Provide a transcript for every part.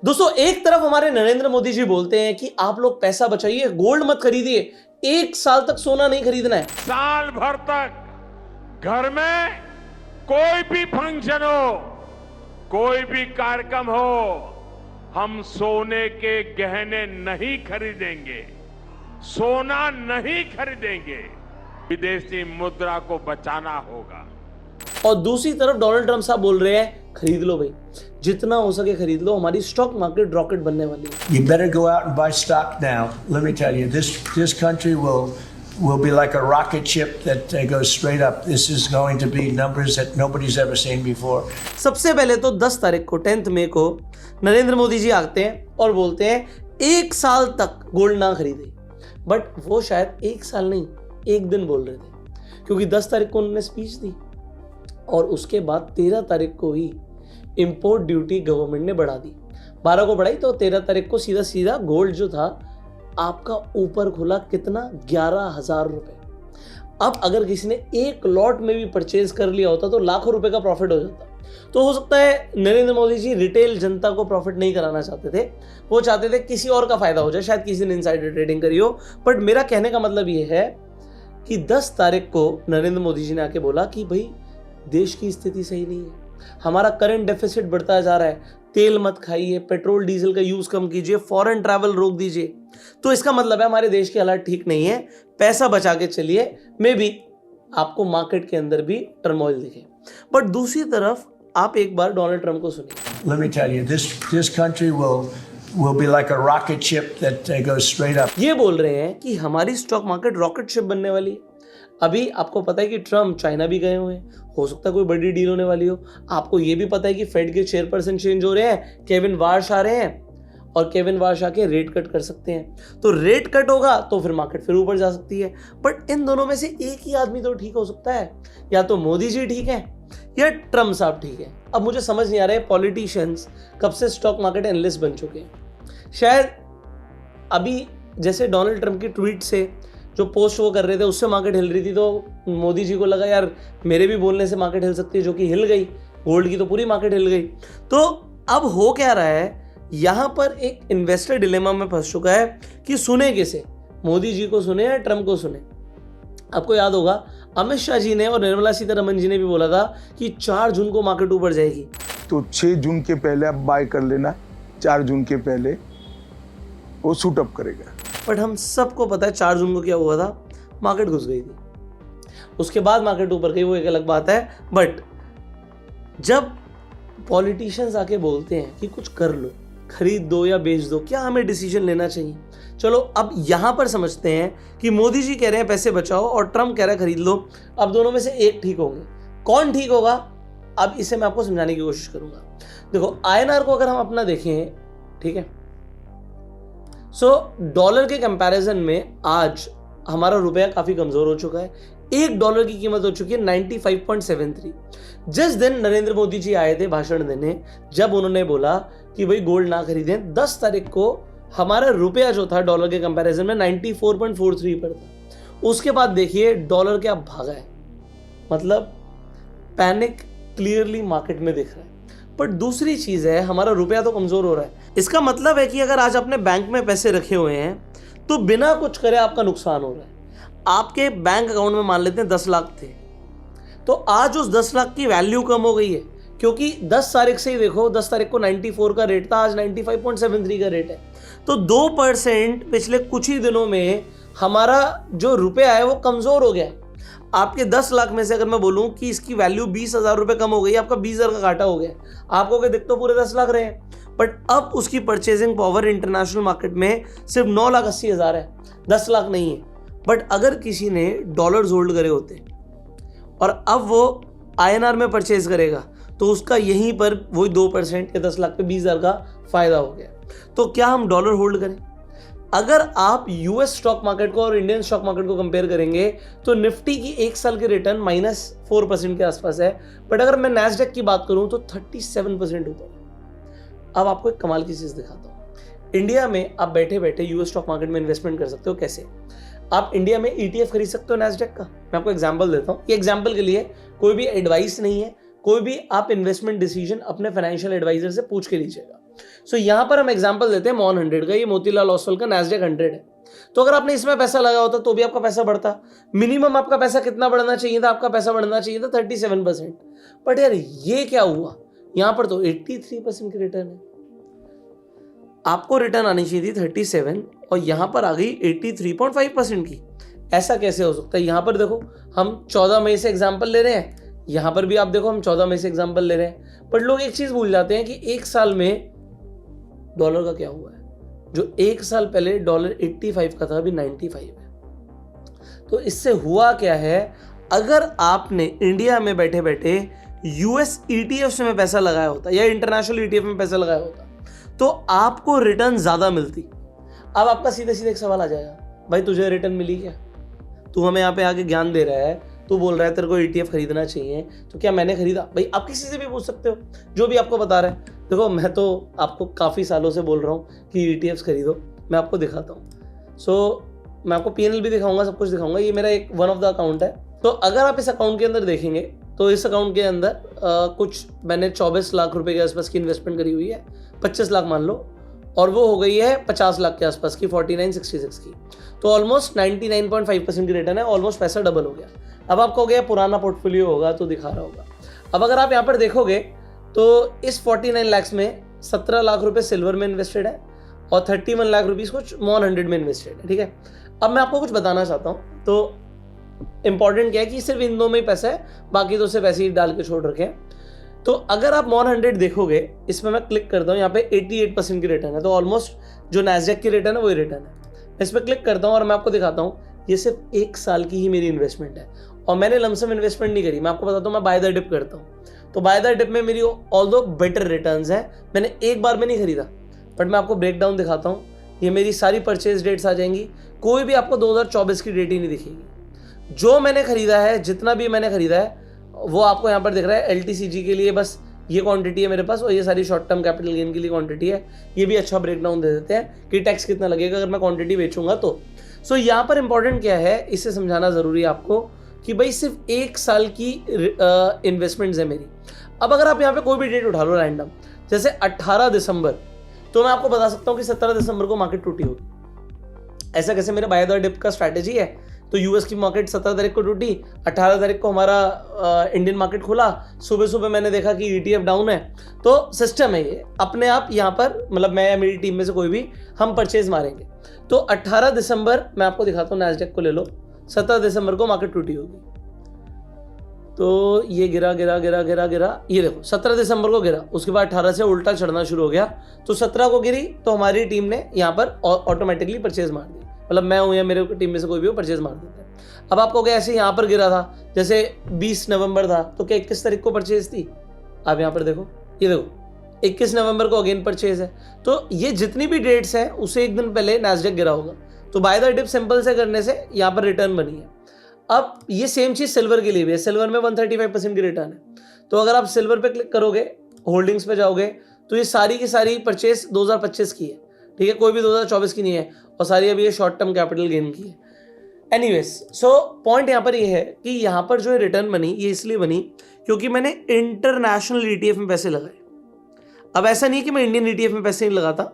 दोस्तों, एक तरफ हमारे नरेंद्र मोदी जी बोलते हैं कि आप लोग पैसा बचाइए, गोल्ड मत खरीदिए, 1 साल तक सोना नहीं खरीदना है। साल भर तक घर में कोई भी फंक्शन हो, कोई भी कार्यक्रम हो, हम सोने के गहने नहीं खरीदेंगे, सोना नहीं खरीदेंगे, विदेशी मुद्रा को बचाना होगा। और दूसरी तरफ डोनाल्ड ट्रंप साहब बोल रहे हैं खरीद लो भाई, जितना हो सके खरीद लो, हमारी स्टॉक मार्केट रॉकेट बनने वाली है। You better go out and buy stock now. Let me tell you, this country will be like a rocket ship that goes straight up. This is going to be numbers that nobody's ever seen before. सबसे पहले तो 10 तारीख को 10 मई को नरेंद्र मोदी जी आते हैं और बोलते हैं 1 साल तक गोल्ड ना खरीदे। बट वो शायद 1 साल नहीं, 1 दिन बोल रहे थे, क्योंकि 10 तारीख को उन्होंने स्पीच दी और उसके बाद 13 तारीख को ही इंपोर्ट ड्यूटी गवर्नमेंट ने बढ़ा दी। 12 को बढ़ाई तो 13 तारीख को सीधा सीधा गोल्ड जो था आपका ऊपर खुला कितना, 11,000 रुपए। अब अगर किसी ने 1 लॉट में भी परचेज कर लिया होता तो लाखों रुपए का प्रॉफिट हो जाता। तो हो सकता है नरेंद्र मोदी जी रिटेल जनता को प्रॉफिट नहीं कराना चाहते थे, वो चाहते थे किसी और का फायदा हो जाए, शायद किसी ने इनसाइडर ट्रेडिंग करी हो। बट मेरा कहने का मतलब ये है कि 10 तारीख को नरेंद्र मोदी जी ने आके बोला कि भाई देश की स्थिति सही नहीं है, हमारा करंट डेफिसिट बढ़ता जा रहा है, तेल मत खाइए, पेट्रोल डीजल का यूज कम कीजिए, फॉरेन ट्रैवल रोक दीजिए। तो इसका मतलब है हमारे देश के हालात ठीक नहीं है, पैसा बचा के चलिए, मे बी आपको मार्केट के अंदर भी टर्मोइल दिखे। बट दूसरी तरफ आप एक बार डोनाल्ड ट्रंप को सुनिए। Let me tell you, this country will be like a rocket ship that goes straight up. ये बोल रहे हैं कि हमारी स्टॉक मार्केट रॉकेट शिप बनने वाली है। अभी आपको पता है कि ट्रंप चाइना भी गए हुए हैं, हो सकता है कोई बड़ी डील होने वाली हो। आपको ये भी पता है कि फेड के चेयरपर्सन चेंज हो रहे हैं, केविन वार्श आ रहे हैं और केविन वार्श आके रेट कट कर सकते हैं। तो रेट कट होगा तो फिर मार्केट फिर ऊपर जा सकती है। बट इन दोनों में से एक ही आदमी तो ठीक हो सकता है, या तो मोदी जी ठीक है या ट्रंप साहब ठीक है। अब मुझे समझ नहीं आ रहा है पॉलिटिशियंस कब से स्टॉक मार्केट एनालिस्ट बन चुके हैं। शायद अभी जैसे डोनाल्ड ट्रंप की ट्वीट से जो पोस्ट वो कर रहे थे उससे मार्केट हिल रही थी, तो मोदी जी को लगा यार मेरे भी बोलने से मार्केट हिल सकती है, जो कि हिल गई। गोल्ड की तो पूरी मार्केट हिल गई। तो अब हो क्या रहा है, यहां पर एक इन्वेस्टर डिलेमा में फंस चुका है कि सुने किसे, मोदी जी को सुने या ट्रंप को सुने। आपको याद होगा अमित शाह जी ने और निर्मला सीतारमन जी ने भी बोला था कि 4 जून को मार्केट ऊपर जाएगी। तो 6 जून के पहले आप बाय कर लेना, 4 जून के पहले वो शूट अप करेगा। बट हम सबको पता है 4 जून को क्या हुआ था, मार्केट घुस गई थी। उसके बाद मार्केट ऊपर गई, वो एक अलग बात है। बट जब पॉलिटिशियंस आके बोलते हैं कि कुछ कर लो, खरीद दो या बेच दो, क्या हमें डिसीजन लेना चाहिए? चलो अब यहां पर समझते हैं कि मोदी जी कह रहे हैं पैसे बचाओ और ट्रंप कह रहा है खरीद लो। अब दोनों में से एक ठीक होंगे, कौन ठीक होगा? अब इसे मैं आपको समझाने की कोशिश करूंगा। देखो INR को अगर हम अपना देखें, ठीक है, सो डॉलर के कंपैरिजन में आज हमारा रुपया काफी कमजोर हो चुका है। $1 की कीमत हो चुकी है 95.73। जिस दिन नरेंद्र मोदी जी आए थे भाषण देने, जब उन्होंने बोला कि भाई गोल्ड ना खरीदें, 10 तारीख को हमारा रुपया जो था डॉलर के कंपैरिजन में 94.43 पर था। उसके बाद देखिए डॉलर क्या भागा है, मतलब पैनिक क्लियरली मार्केट में दिख रहा है। बट दूसरी चीज है, हमारा रुपया तो कमजोर हो रहा है। इसका मतलब है कि अगर आज अपने बैंक में पैसे रखे हुए हैं तो बिना कुछ करे आपका नुकसान हो रहा है। आपके बैंक अकाउंट में मान लेते हैं 10 लाख थे, तो आज उस 10 लाख की वैल्यू कम हो गई है, क्योंकि 10 तारीख से ही देखो, 10 तारीख को 94 का रेट था, आज 95.73 का रेट है। तो 2% पिछले कुछ ही दिनों में हमारा जो रुपया है वो कमजोर हो गया है। आपके 10 लाख में से अगर मैं बोलूं कि इसकी वैल्यू 20,000 रुपए कम हो गई, आपका 20,000 का घाटा हो गया। आपको क्या दिख तो पूरे 10 लाख रहे हैं, बट अब उसकी परचेजिंग पावर इंटरनेशनल मार्केट में सिर्फ 9,80,000 है, 10 लाख नहीं है। बट अगर किसी ने डॉलर्स होल्ड करे होते और अब वो INR में परचेज करेगा तो उसका यहीं पर वही 2% या 10 लाख पे 20,000 का फायदा हो गया। तो क्या हम डॉलर होल्ड करें? अगर आप US स्टॉक मार्केट को और इंडियन स्टॉक मार्केट को कंपेयर करेंगे तो निफ्टी की 1 साल के रिटर्न -4% के आसपास है। बट अगर मैं नैस्डैक की बात करूं तो 37% ऊपर है। अब आपको एक कमाल की चीज दिखाता हूं। इंडिया में आप बैठे बैठे US स्टॉक मार्केट में इन्वेस्टमेंट कर सकते हो। कैसे? आप इंडिया में ETF खरीद सकते हो नैस्डैक का। मैं आपको एग्जांपल देता हूं। ये एग्जांपल के लिए कोई भी एडवाइस नहीं है, कोई भी आप इन्वेस्टमेंट डिसीजन अपने फाइनेंशियल एडवाइजर से पूछ के लीजिएगा। सो यहाँ पर हम एग्जांपल देते हैं मॉन 100 का, ये मोतीलाल ओसवाल का नैस्डैक 100 है। तो अगर आपने इसमें पैसा लगाया होता तो भी आपका पैसा बढ़ता। मिनिमम आपका पैसा कितना बढ़ना चाहिए था? आपका पैसा बढ़ना चाहिए था 37%। बट यार ये क्या हुआ, यहाँ पर तो 83% की रिटर्न है। आपको रिटर्न आनी चाहिए थी 37 और यहाँ पर आ गई 83.5% की। ऐसा कैसे हो सकता है? यहाँ पर देखो हम 14 मई से एग्जाम्पल ले रहे हैं, यहाँ पर भी आप देखो हम 14 मई से एग्जाम्पल ले रहे हैं। बट लोग एक चीज भूल जाते हैं कि एक साल में डॉलर का क्या हुआ है। जो एक साल पहले डॉलर 85 का था, अभी 95 है। तो इससे हुआ क्या है, अगर आपने इंडिया में बैठे बैठे यूएस ईटीएफ में पैसा लगाया होता या इंटरनेशनल ईटीएफ में पैसा लगाया होता तो आपको रिटर्न ज्यादा मिलती। अब आपका सीधे सीधे एक सवाल आ जाएगा, भाई तुझे रिटर्न मिली क्या? तू हमें यहाँ पे आके ज्ञान दे रहा है, तू बोल रहा है तेरे को ईटीएफ खरीदना चाहिए, तो क्या मैंने खरीदा? भाई आप किसी से भी पूछ सकते हो जो भी आपको बता रहा है। देखो मैं तो आपको काफ़ी सालों से बोल रहा हूँ कि ईटीएफ्स खरीदो, मैं आपको दिखाता हूँ। सो मैं आपको पीएनएल भी दिखाऊंगा, सब कुछ दिखाऊंगा। ये मेरा एक वन ऑफ द अकाउंट है। तो अगर आप इस अकाउंट के अंदर देखेंगे तो इस अकाउंट के अंदर कुछ मैंने 24 लाख रुपए के आसपास की इन्वेस्टमेंट करी हुई है, 25 लाख मान लो, और वो हो गई है 50 लाख के आसपास की, 4966 की। तो ऑलमोस्ट 99.5% की रिटर्न है, ऑलमोस्ट पैसा डबल हो गया। अब आप कहोगे पुराना पोर्टफोलियो होगा तो दिखा रहा होगा। अब अगर आप यहाँ पर देखोगे तो इस 49 लाख में 17 लाख रुपए सिल्वर में इन्वेस्टेड है और 31 लाख रुपीस कुछ मॉन 100 में इन्वेस्टेड है। ठीक है, अब मैं आपको कुछ बताना चाहता हूँ। तो इंपॉर्टेंट क्या है कि सिर्फ इन दो में ही पैसा है, बाकी तो सिर्फ ऐसे ही डाल के छोड़ रखे हैं। तो अगर आप मॉन 100 देखोगे, इसमें मैं क्लिक करता हूँ, यहाँ पे 88% की रिटर्न है। तो ऑलमोस्ट जो नैस्डैक की रिटर्न है वही रिटर्न है। इस पर क्लिक करता हूँ और मैं आपको दिखाता हूँ, ये सिर्फ एक साल की ही मेरी इन्वेस्टमेंट है और मैंने लमसम इन्वेस्टमेंट नहीं करी। मैं आपको बताता हूँ, मैं बाय द डिप करता हूँ। तो बाय द डिप में मेरी ऑल्दो बेटर रिटर्न्स है, मैंने एक बार में नहीं खरीदा, बट मैं आपको ब्रेक डाउन दिखाता हूँ। ये मेरी सारी परचेज डेट्स आ जाएंगी, कोई भी आपको 2024 की डेट ही नहीं दिखेगी। जो मैंने खरीदा है, जितना भी मैंने खरीदा है, वो आपको यहाँ पर दिख रहा है। एलटीसीजी के लिए बस ये क्वांटिटी है मेरे पास और ये सारी शॉर्ट टर्म कैपिटल गेन के लिए क्वांटिटी है। ये भी अच्छा ब्रेक डाउन दे देते हैं कि टैक्स कितना लगेगा अगर मैं क्वांटिटी बेचूंगा तो। सो यहाँ पर इंपॉर्टेंट क्या है, इसे समझाना जरूरी है आपको कि भाई सिर्फ एक साल की इन्वेस्टमेंट्स है मेरी। अब अगर आप यहाँ पे कोई भी डेट उठा लो रैंडम, जैसे 18 दिसंबर, तो मैं आपको बता सकता हूँ कि 17 दिसंबर को मार्केट टूटी होगी। ऐसा कैसे? मेरे बाय द डिप का स्ट्रैटेजी है। तो यूएस की मार्केट 17 तारीख को टूटी, 18 तारीख को हमारा इंडियन मार्केट खुला। सुबह सुबह मैंने देखा कि ईटीएफ डाउन है, तो सिस्टम है ये अपने आप। यहाँ पर मतलब मैं या मेरी टीम में से कोई भी हम परचेज मारेंगे। तो 18 दिसंबर मैं आपको दिखाता हूँ, नैस्डैक को ले लो, 17 दिसंबर को मार्केट टूटी होगी। तो ये गिरा गिरा गिरा गिरा गिरा, ये देखो 17 दिसंबर को गिरा, उसके बाद 18 से उल्टा चढ़ना शुरू हो गया। तो 17 को गिरी तो हमारी टीम ने यहाँ पर ऑटोमेटिकली परचेज मार दी। मतलब मैं हूँ या मेरे टीम में से कोई भी हो, परचेज मार देते हैं। अब आपको क्या ऐसे यहाँ पर गिरा था, जैसे 20 नवंबर था, तो क्या 21 तारीख को परचेज थी? आप यहाँ पर देखो, ये देखो 21 नवंबर को अगेन परचेज है। तो ये जितनी भी डेट्स हैं उसे एक दिन पहले नैस्डैक गिरा होगा। तो बाय द डिप सिंपल से करने से यहाँ पर रिटर्न बनी है। अब ये सेम चीज सिल्वर के लिए भी है। सिल्वर में 135% की रिटर्न है। तो अगर आप सिल्वर पे क्लिक करोगे, होल्डिंग्स पे जाओगे, तो ये सारी की सारी परचेज 2025 की है। ठीक है, कोई भी 2024 की नहीं है और सारी अभी ये शॉर्ट टर्म कैपिटल गेन की है। एनीवेज, सो पॉइंट यहाँ पर ये है कि यहाँ पर जो रिटर्न बनी, ये इसलिए बनी क्योंकि मैंने इंटरनेशनल ईटीएफ में पैसे लगाए। अब ऐसा नहीं कि मैं इंडियन ईटीएफ में पैसे नहीं लगाता,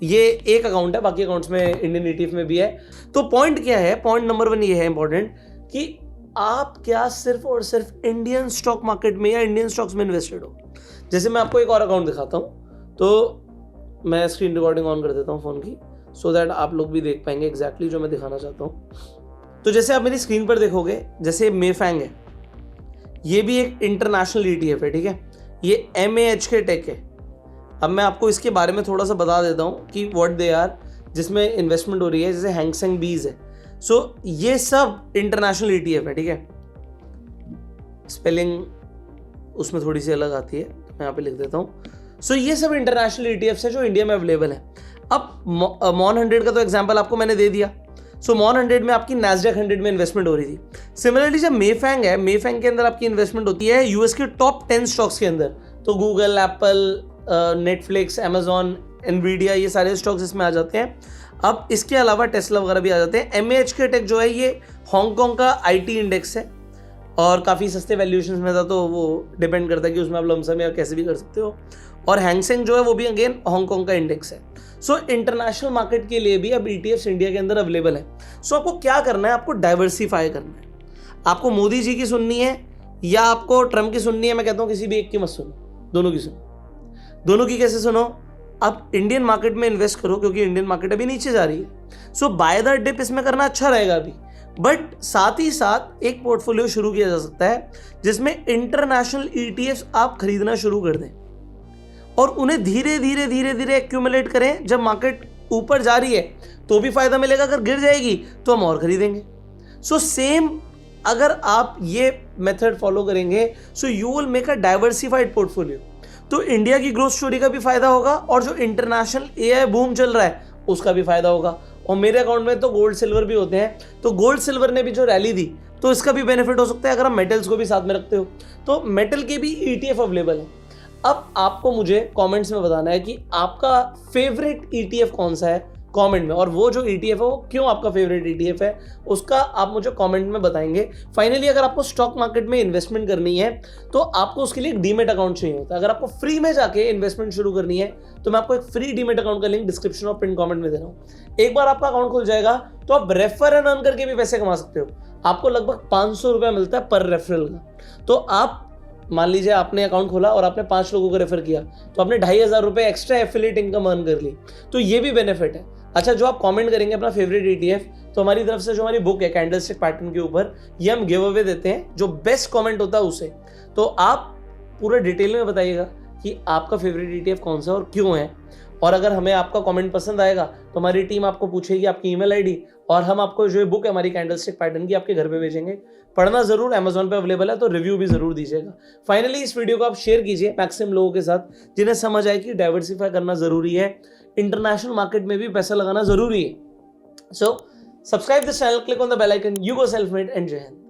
ये एक अकाउंट है, बाकी अकाउंट्स में इंडियन ईटीएफ में भी है। तो पॉइंट क्या है, पॉइंट नंबर 1 ये है इंपॉर्टेंट कि आप क्या सिर्फ और सिर्फ इंडियन स्टॉक मार्केट में या इंडियन स्टॉक्स में इन्वेस्टेड हो। जैसे मैं आपको एक और अकाउंट दिखाता हूँ, तो मैं स्क्रीन रिकॉर्डिंग ऑन कर देता हूँ फ़ोन की, सो दैट आप लोग भी देख पाएंगे एग्जैक्टली जो मैं दिखाना चाहता हूँ। तो जैसे आप मेरी स्क्रीन पर देखोगे, जैसे मेफैंग है, ये भी एक इंटरनेशनल ईटीएफ है। ठीक है, ये MAHK टेक है। अब मैं आपको इसके बारे में थोड़ा सा बता देता हूँ कि व्हाट दे आर, जिसमें इन्वेस्टमेंट हो रही है। जैसे हैंगसेंग बीज है, सो ये सब इंटरनेशनल ईटीएफ है। ठीक है, स्पेलिंग उसमें थोड़ी सी अलग आती है, मैं यहाँ पे लिख देता हूँ। सो ये सब इंटरनेशनल ईटीएफ्स है जो इंडिया में अवेलेबल है। अब मॉन 100 का तो एग्जांपल आपको मैंने दे दिया। सो मॉन 100 में आपकी नैस्डैक 100 में इन्वेस्टमेंट हो रही थी। सिमिलरली जब मेफैंग है, मेफैंग के अंदर आपकी इन्वेस्टमेंट होती है यूएस के टॉप 10 स्टॉक्स के अंदर। तो Google, Apple, Netflix, Amazon, Nvidia, ये सारे स्टॉक्स इसमें आ जाते हैं। अब इसके अलावा टेस्ला वगैरह भी आ जाते हैं। MAHK टेक जो है ये हांगकांग का IT इंडेक्स है और काफ़ी सस्ते वैल्यूएशंस में था, तो वो डिपेंड करता है कि उसमें आप लमसम या कैसे भी कर सकते हो। और हैंगसेंग जो है वो भी अगेन हांगकांग का इंडेक्स है। सो इंटरनेशनल मार्केट के लिए भी अब ETFs इंडिया के अंदर अवेलेबल है। सो आपको क्या करना है, आपको डाइवर्सिफाई करना है। आपको मोदी जी की सुननी है या आपको ट्रम्प की सुननी है, मैं कहता हूँ किसी भी एक की मत सुनो, दोनों की सुनो। दोनों की कैसे सुनो, आप इंडियन मार्केट में इन्वेस्ट करो क्योंकि इंडियन मार्केट अभी नीचे जा रही है। सो बाय द डिप इसमें करना अच्छा रहेगा अभी, बट साथ ही साथ एक पोर्टफोलियो शुरू किया जा सकता है जिसमें इंटरनेशनल ETFs आप खरीदना शुरू कर दें और उन्हें धीरे धीरे धीरे धीरे एक्यूमुलेट करें। जब मार्केट ऊपर जा रही है तो भी फायदा मिलेगा, अगर गिर जाएगी तो हम और खरीदेंगे। सो सेम अगर आप ये मेथड फॉलो करेंगे, so you will make a diversified portfolio. तो इंडिया की ग्रोथ स्टोरी का भी फायदा होगा और जो इंटरनेशनल AI बूम चल रहा है उसका भी फायदा होगा। और मेरे अकाउंट में तो गोल्ड सिल्वर भी होते हैं, तो गोल्ड सिल्वर ने भी जो रैली दी तो इसका भी बेनिफिट हो सकता है अगर आप मेटल्स को भी साथ में रखते हो। तो मेटल के भी ETF अवेलेबल है। अब आपको मुझे कमेंट्स में बताना है कि आपका फेवरेट ETF कौन सा है कमेंट में, और वो जो ETF है वो क्यों आपका फेवरेट ETF है उसका आप मुझे कमेंट में बताएंगे। फाइनली अगर आपको स्टॉक मार्केट में इन्वेस्टमेंट करनी है तो आपको उसके लिए एक डीमेट अकाउंट चाहिए होता है। अगर आपको फ्री में जाके इन्वेस्टमेंट शुरू करनी है तो मैं आपको एक फ्री डीमेट अकाउंट का लिंक डिस्क्रिप्शन और पिन कमेंट में दे रहा हूँ। एक बार आपका अकाउंट खुल जाएगा तो आप रेफर एंड अर्न करके भी पैसे कमा सकते हो। आपको लगभग 500 रुपया मिलता है पर रेफरल का। तो आप मान लीजिए आपने अकाउंट खोला और आपने 5 लोगों को रेफर किया तो आपने 2500 रुपए एक्स्ट्रा एफिलिएट इनकम अर्न कर ली, तो ये भी बेनिफिट है। अच्छा, जो आप कमेंट करेंगे अपना फेवरेट ETF, तो हमारी तरफ से जो हमारी बुक है कैंडलस्टिक पैटर्न के ऊपर, ये हम गिव अवे देते हैं। जो बेस्ट कमेंट होता है उसे, तो आप पूरा डिटेल में बताइएगा कि आपका फेवरेट ETF कौन सा और क्यों है। और अगर हमें आपका कमेंट पसंद आएगा तो हमारी टीम आपको पूछेगी आपकी ईमेल ID और हम आपको जो बुक है हमारी कैंडलस्टिक पैटर्न की आपके घर पे भेजेंगे। पढ़ना जरूर, Amazon पे अवेलेबल है, तो रिव्यू भी जरूर दीजिएगा। फाइनली इस वीडियो को आप शेयर कीजिए मैक्सिमम लोगों के साथ जिन्हें समझ आए कि डाइवर्सिफाई करना जरूरी है, इंटरनेशनल मार्केट में भी पैसा लगाना जरूरी है। So subscribe this channel, click on the bell icon. You go self made and जय हिंद।